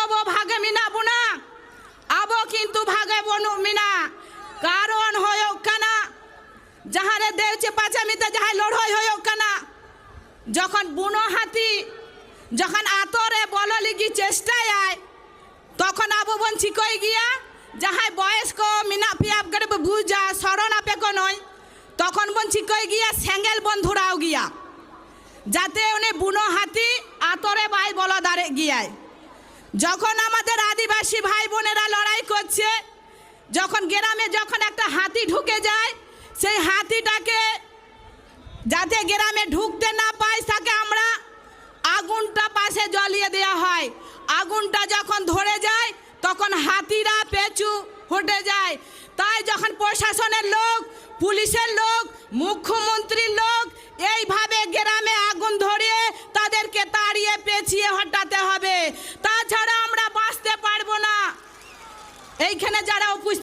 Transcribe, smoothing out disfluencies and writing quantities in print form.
আবো ভাগে মিনাবো না, আবো কিন্তু ভাগে বনু মিনা। কারণ হয়োগ কানা যাহারে দেউছে পাচামিতে যাহাই লড়াই হয়োগ কানা, যখন বুনো হাতি যখন আতরে বল লিগি চেষ্টায় আয়, তখন আবো বন চিকই গিয়া যাহাই বয়স্ক মিনা পিয়াব করে বুঝা শরণ আপে কো নয়, তখন বন চিকই গিয়া সেঙ্গেল বন ধরাও গিয়া, যাতে উনি বুনো হাতি আতরে বাই বল দাঁড়ে গিয়ায়। যখন আমাদের আদিবাসী ভাই বোনেরা লড়াই করছে, যখন গ্রামে যখন একটা হাতি ঢুকে যায়, সেই হাতিটাকে যাতে গ্রামে ঢুকতে না পায় তাকে আমরা আগুনটা পাশে জ্বালিয়ে দেওয়া হয়। আগুনটা যখন ধরে যায় তখন হাতিরা পেছু হটে যায়। তাই যখন প্রশাসনের লোক, পুলিশের লোক, মুখ্যমন্ত্রীর লোক এইভাবে গ্রামে আগুন ধরিয়ে তাদেরকে তাড়িয়ে পেঁচিয়ে হটাতে হবে, তাছাড়া আমরা বাঁচতে পারবো না। এইখানে যারা উপস্থিত